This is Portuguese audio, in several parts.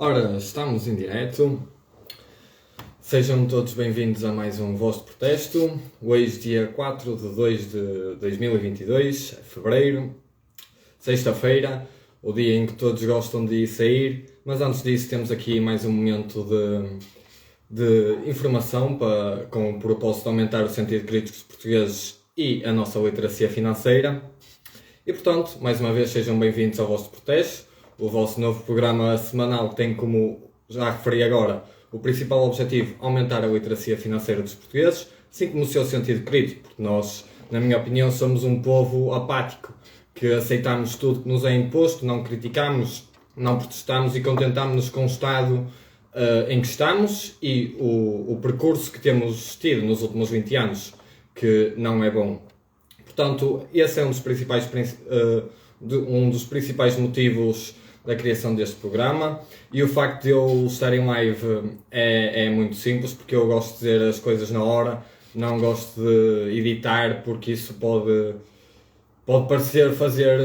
Ora, estamos em direto. Sejam todos bem-vindos a mais um Voz de Protesto. Hoje, dia 4 de 2 de 2022, fevereiro, sexta-feira, o dia em que todos gostam de sair. Mas antes disso, temos aqui mais um momento de informação com o propósito de aumentar o sentido crítico dos portugueses e a nossa literacia financeira. E, portanto, mais uma vez, sejam bem-vindos ao Voz de Protesto, o vosso novo programa semanal que tem, como já referi agora, o principal objetivo aumentar a literacia financeira dos portugueses, assim como o seu sentido crítico, porque nós, na minha opinião, somos um povo apático, que aceitamos tudo que nos é imposto, não criticamos, não protestamos e contentamos-nos com o estado em que estamos e o percurso que temos tido nos últimos 20 anos, que não é bom. Portanto, esse é um dos principais motivos da criação deste programa, e o facto de eu estar em live é muito simples, porque eu gosto de dizer as coisas na hora, não gosto de editar, porque isso pode parecer fazer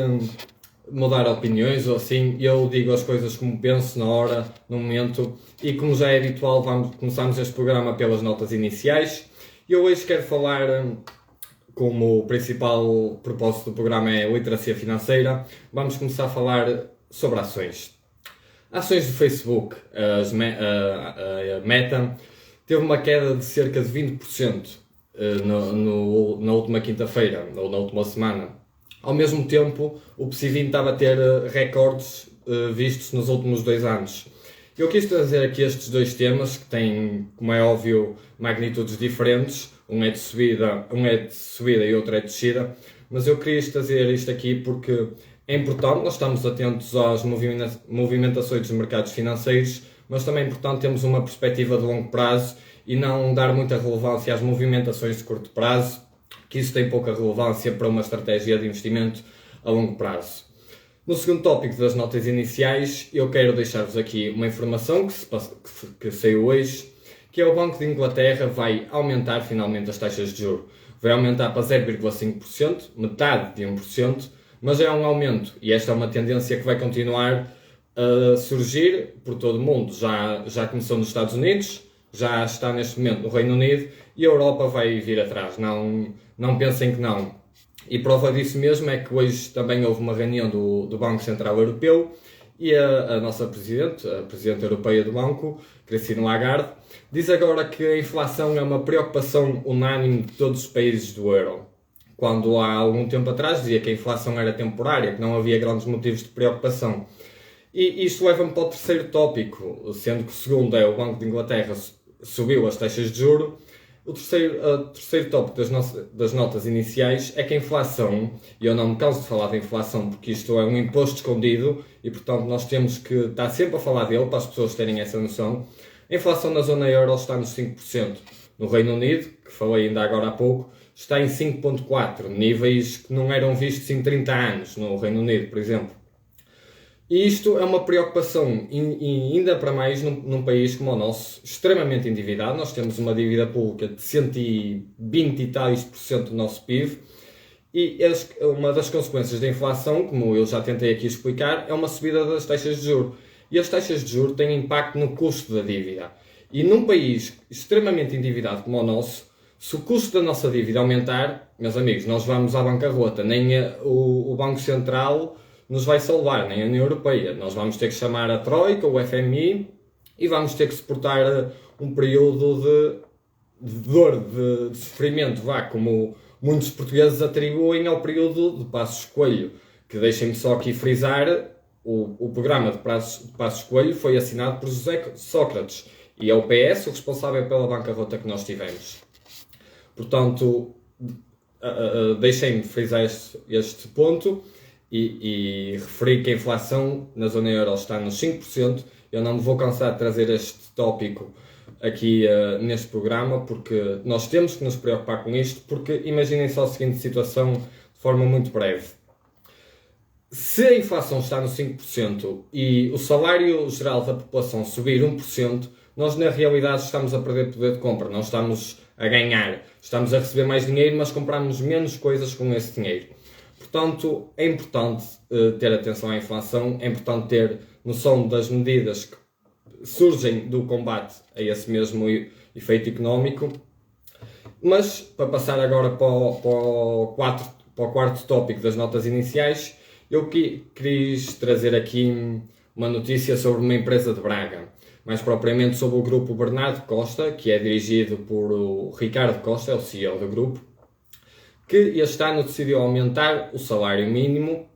mudar opiniões ou assim. Eu digo as coisas como penso na hora, no momento, e como já é habitual, começamos este programa pelas notas iniciais. Eu hoje quero falar, como o principal propósito do programa é literacia financeira, vamos começar a falar sobre ações. Ações do Facebook, a Meta, teve uma queda de cerca de 20% na última quinta-feira, ou na última semana. Ao mesmo tempo, o PSI 20 estava a ter recordes vistos nos últimos 2 anos. Eu quis trazer aqui estes dois temas, que têm, como é óbvio, magnitudes diferentes. Um é de subida e outro é de descida. Mas eu queria trazer isto aqui porque é importante, nós estamos atentos às movimentações dos mercados financeiros, mas também é importante termos uma perspectiva de longo prazo e não dar muita relevância às movimentações de curto prazo, que isso tem pouca relevância para uma estratégia de investimento a longo prazo. No segundo tópico das notas iniciais, eu quero deixar-vos aqui uma informação que saiu hoje, que é o Banco de Inglaterra vai aumentar finalmente as taxas de juros. Vai aumentar para 0,5%, metade de 1%, mas é um aumento, e esta é uma tendência que vai continuar a surgir por todo o mundo. Já começou nos Estados Unidos, já está neste momento no Reino Unido, e a Europa vai vir atrás, não pensem que não. E prova disso mesmo é que hoje também houve uma reunião do Banco Central Europeu, e a nossa Presidente, a Presidente Europeia do Banco, Christine Lagarde, diz agora que a inflação é uma preocupação unânime de todos os países do euro. Quando há algum tempo atrás dizia que a inflação era temporária, que não havia grandes motivos de preocupação. E isto leva-me para o terceiro tópico, sendo que o segundo é o Banco de Inglaterra subiu as taxas de juros. O terceiro tópico das notas iniciais é que a inflação, e eu não me canso de falar da inflação porque isto é um imposto escondido e portanto nós temos que estar sempre a falar dele para as pessoas terem essa noção. A inflação na zona euro está nos 5%. No Reino Unido, que falei ainda agora há pouco, está em 5,4%, níveis que não eram vistos em 30 anos no Reino Unido, por exemplo. E isto é uma preocupação, e ainda para mais num país como o nosso, extremamente endividado. Nós temos uma dívida pública de 120 e tais por cento do nosso PIB, e uma das consequências da inflação, como eu já tentei aqui explicar, é uma subida das taxas de juros. E as taxas de juros têm impacto no custo da dívida. E num país extremamente endividado como o nosso, se o custo da nossa dívida aumentar, meus amigos, nós vamos à bancarrota. Nem o Banco Central nos vai salvar, nem a União Europeia. Nós vamos ter que chamar a Troika, o FMI, e vamos ter que suportar um período de dor, de sofrimento, como muitos portugueses atribuem ao período de Passos Coelho, que deixem-me só aqui frisar, o programa de Passos Coelho foi assinado por José Sócrates, e é o PS o responsável pela bancarrota que nós tivemos. Portanto, deixem-me frisar este ponto e referir que a inflação na zona euro está nos 5%. Eu não me vou cansar de trazer este tópico aqui neste programa, porque nós temos que nos preocupar com isto, porque imaginem só a seguinte situação de forma muito breve. Se a inflação está no 5% e o salário geral da população subir 1%, nós na realidade estamos a perder poder de compra, não estamos a ganhar. Estamos a receber mais dinheiro, mas compramos menos coisas com esse dinheiro. Portanto, é importante ter atenção à inflação, é importante ter noção das medidas surgem do combate a esse mesmo efeito económico. Mas, para passar agora para o quarto tópico das notas iniciais, eu quis trazer aqui uma notícia sobre uma empresa de Braga, mais propriamente sobre o grupo Bernardo Costa, que é dirigido por o Ricardo Costa, é o CEO do grupo, que este ano decidiu aumentar o salário mínimo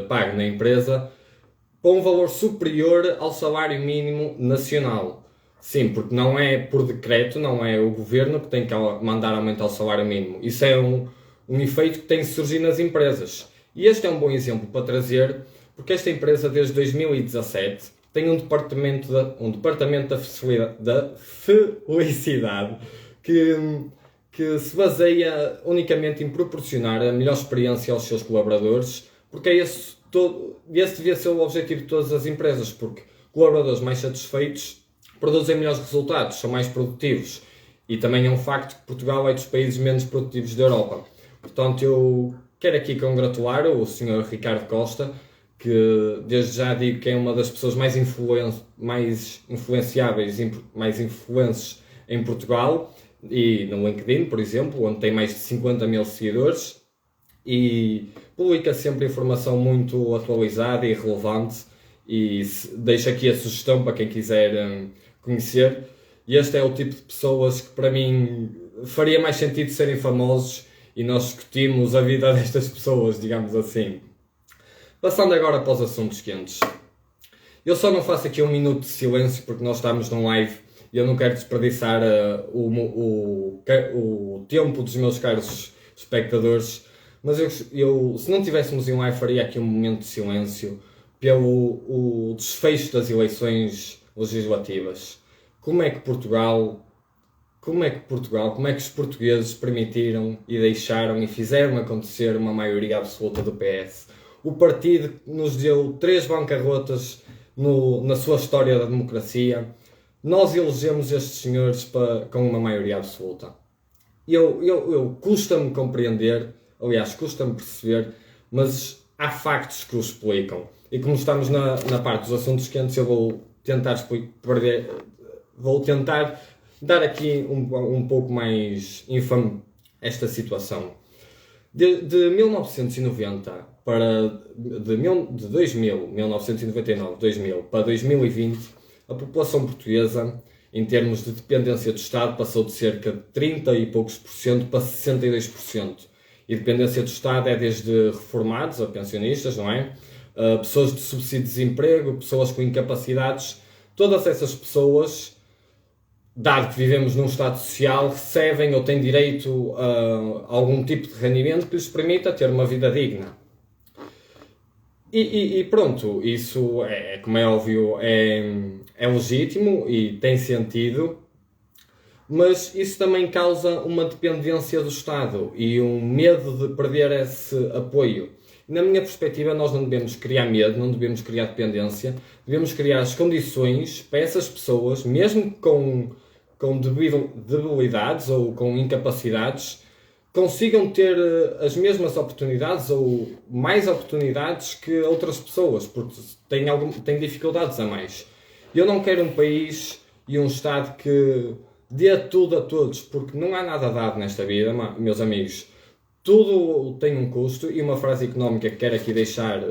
pago na empresa para um valor superior ao salário mínimo nacional. Sim, porque não é por decreto, não é o governo que tem que mandar aumentar o salário mínimo. Isso é um efeito que tem de surgir nas empresas. E este é um bom exemplo para trazer, porque esta empresa desde 2017 tem um departamento da felicidade que se baseia unicamente em proporcionar a melhor experiência aos seus colaboradores, porque esse devia ser o objetivo de todas as empresas, porque colaboradores mais satisfeitos produzem melhores resultados, são mais produtivos. E também é um facto que Portugal é dos países menos produtivos da Europa. Portanto, eu quero aqui congratular o Sr. Ricardo Costa, que desde já digo que é uma das pessoas mais influenciáveis, mais influentes em Portugal, e no LinkedIn, por exemplo, onde tem mais de 50 mil seguidores, e publica sempre informação muito atualizada e relevante, e deixo aqui a sugestão para quem quiser conhecer. E este é o tipo de pessoas que para mim faria mais sentido serem famosos, e nós discutimos a vida destas pessoas, digamos assim. Passando agora para os assuntos quentes. Eu só não faço aqui um minuto de silêncio porque nós estamos num live e eu não quero desperdiçar o tempo dos meus caros espectadores, mas eu se não tivéssemos em live, faria aqui um momento de silêncio pelo desfecho das eleições legislativas. Como é que os portugueses permitiram e deixaram e fizeram acontecer uma maioria absoluta do PS? O partido que nos deu 3 bancarrotas na sua história da democracia, nós elegemos estes senhores com uma maioria absoluta. Custa-me compreender, aliás, custa-me perceber, mas há factos que o explicam. E como estamos na parte dos assuntos quentes, eu vou tentar dar aqui um pouco mais infame esta situação. De 1990 de 1999, 2000 para 2020, a população portuguesa, em termos de dependência do Estado, passou de cerca de 30 e poucos por cento para 62%. E dependência do Estado é desde reformados a pensionistas, não é? Pessoas de subsídio de desemprego, pessoas com incapacidades, todas essas pessoas, dado que vivemos num Estado social, recebem ou têm direito a algum tipo de rendimento que lhes permita ter uma vida digna. E pronto, isso como é óbvio, é legítimo e tem sentido, mas isso também causa uma dependência do Estado e um medo de perder esse apoio. Na minha perspectiva, nós não devemos criar medo, não devemos criar dependência, devemos criar as condições para essas pessoas, mesmo com debilidades ou com incapacidades, consigam ter as mesmas oportunidades ou mais oportunidades que outras pessoas, porque têm dificuldades a mais. Eu não quero um país e um Estado que dê tudo a todos, porque não há nada dado nesta vida, meus amigos. Tudo tem um custo, e uma frase económica que quero aqui deixar,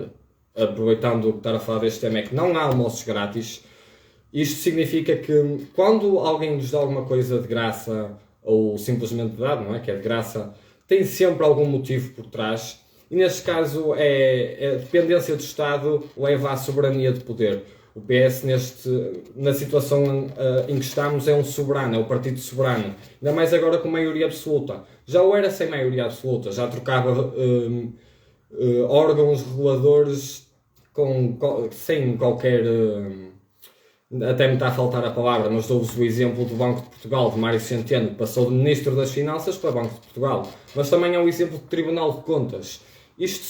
aproveitando o que estar a falar deste tema, é que não há almoços grátis. Isto significa que quando alguém nos dá alguma coisa de graça, ou simplesmente dado, não é? Que é de graça, tem sempre algum motivo por trás, e neste caso a dependência do Estado leva à soberania de poder. O PS, na situação em que estamos, é um soberano, é o partido soberano, ainda mais agora com maioria absoluta. Já o era sem maioria absoluta, já trocava órgãos reguladores sem qualquer... até me está a faltar a palavra, mas dou-vos o exemplo do Banco de Portugal, de Mário Centeno, que passou de Ministro das Finanças para Banco de Portugal. Mas também é o exemplo do Tribunal de Contas. Isto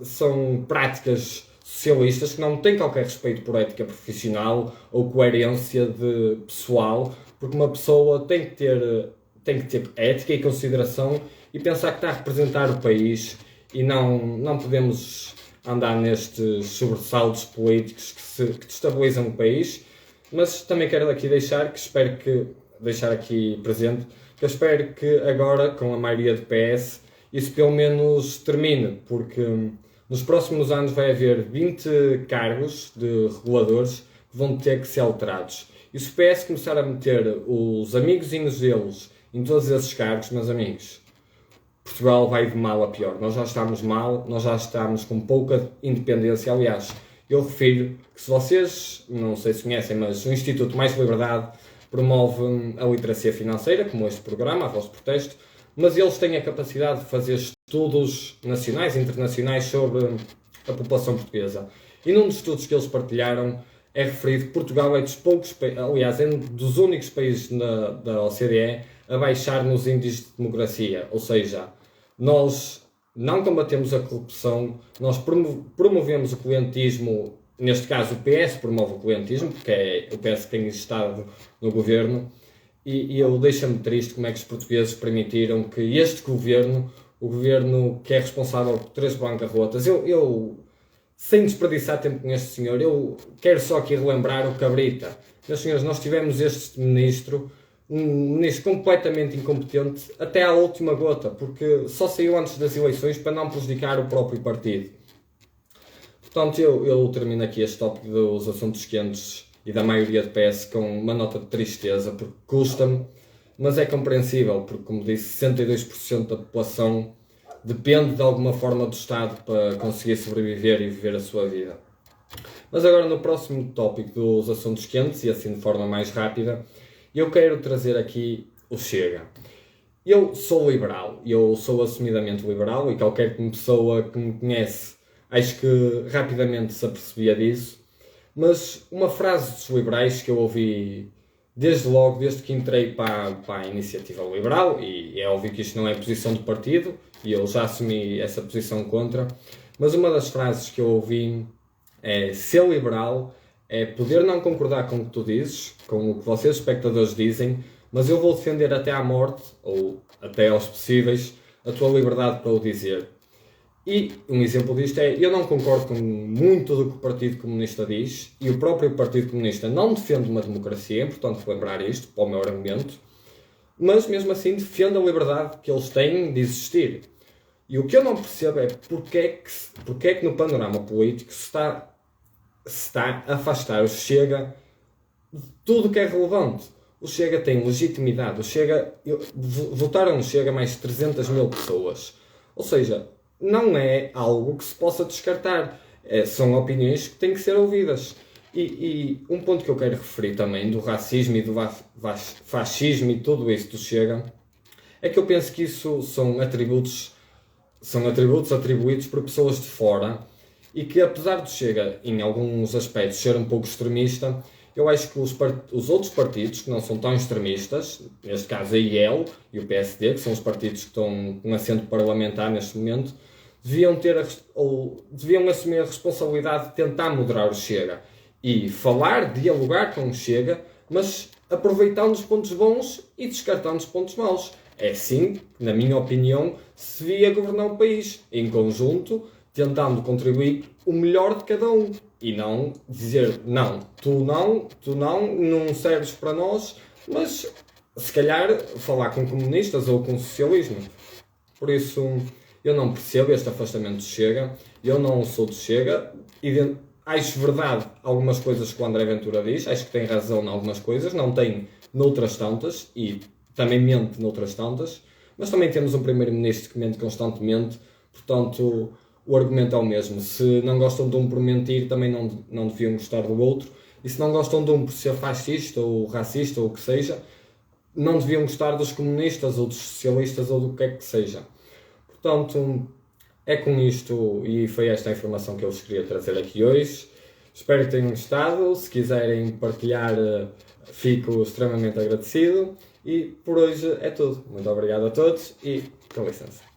são práticas socialistas que não têm qualquer respeito por ética profissional ou coerência pessoal, porque uma pessoa tem que ter ética e consideração e pensar que está a representar o país, e não podemos andar nestes sobressaltos políticos que destabilizam o país. Mas também quero aqui deixar aqui presente que eu espero que agora, com a maioria do PS, isso pelo menos termine, porque nos próximos anos vai haver 20 cargos de reguladores que vão ter que ser alterados. E se o PS começar a meter os amiguinhos deles em todos esses cargos, meus amigos, Portugal vai de mal a pior. Nós já estamos mal, nós já estamos com pouca independência. Aliás, eu refiro que, se vocês, não sei se conhecem, mas o Instituto Mais Liberdade promove a literacia financeira, como este programa, a Voz de Protesto, mas eles têm a capacidade de fazer estudos nacionais e internacionais sobre a população portuguesa. E num dos estudos que eles partilharam é referido que Portugal é dos poucos, aliás, é um dos únicos países da OCDE a baixar nos índices de democracia. Ou seja, nós não combatemos a corrupção, nós promovemos o clientismo, neste caso o PS promove o clientismo, porque é o PS que tem estado no governo, e eu deixo-me triste como é que os portugueses permitiram que este governo, o governo que é responsável por 3 bancarrotas, eu sem desperdiçar tempo com este senhor, eu quero só aqui relembrar o Cabrita. Meus senhores, nós tivemos este ministro, um ministro completamente incompetente até à última gota, porque só saiu antes das eleições para não prejudicar o próprio partido. Portanto, eu termino aqui este tópico dos assuntos quentes e da maioria do PS com uma nota de tristeza, porque custa-me, mas é compreensível, porque, como disse, 62% da população depende de alguma forma do Estado para conseguir sobreviver e viver a sua vida. Mas agora, no próximo tópico dos assuntos quentes, e assim de forma mais rápida, eu quero trazer aqui o Chega. Eu sou liberal, eu sou assumidamente liberal, e qualquer pessoa que me conhece acho que rapidamente se apercebia disso, mas uma frase dos liberais que eu ouvi desde que entrei para a Iniciativa Liberal, e é óbvio que isto não é posição do partido, e eu já assumi essa posição contra, mas uma das frases que eu ouvi é: ser liberal é poder não concordar com o que tu dizes, com o que vocês espectadores dizem, mas eu vou defender até à morte, ou até aos possíveis, a tua liberdade para o dizer. E um exemplo disto é: eu não concordo com muito do que o Partido Comunista diz, e o próprio Partido Comunista não defende uma democracia, é importante lembrar isto para o meu argumento, mas mesmo assim defende a liberdade que eles têm de existir. E o que eu não percebo é porque é que no panorama político se está a afastar o Chega de tudo o que é relevante. O Chega tem legitimidade, votaram no Chega mais de 300 mil pessoas. Ou seja, não é algo que se possa descartar. São opiniões que têm que ser ouvidas. E um ponto que eu quero referir também do racismo e do fascismo e tudo isso do Chega é que eu penso que isso são atributos atribuídos por pessoas de fora, e que, apesar do Chega em alguns aspectos ser um pouco extremista, eu acho que os outros partidos que não são tão extremistas, neste caso a IEL e o PSD, que são os partidos que estão com assento parlamentar neste momento, deviam assumir a responsabilidade de tentar moderar o Chega e falar, dialogar com o Chega, mas aproveitando os pontos bons e descartando os pontos maus. É assim, na minha opinião, se devia governar o país, em conjunto, tentando contribuir o melhor de cada um. E não dizer: não, tu não serves para nós, mas se calhar falar com comunistas ou com socialismo. Por isso, eu não percebo este afastamento do Chega, eu não sou do Chega, e acho verdade algumas coisas que o André Ventura diz, acho que tem razão em algumas coisas, não tem noutras tantas, e também mente noutras tantas, mas também temos um primeiro-ministro que mente constantemente, portanto o argumento é o mesmo. Se não gostam de um por mentir, também não deviam gostar do outro, e se não gostam de um por ser fascista ou racista ou o que seja, não deviam gostar dos comunistas ou dos socialistas ou do que é que seja. Portanto, é com isto, e foi esta a informação que eu vos queria trazer aqui hoje. Espero que tenham gostado. Se quiserem partilhar, fico extremamente agradecido. E por hoje é tudo. Muito obrigado a todos e com licença.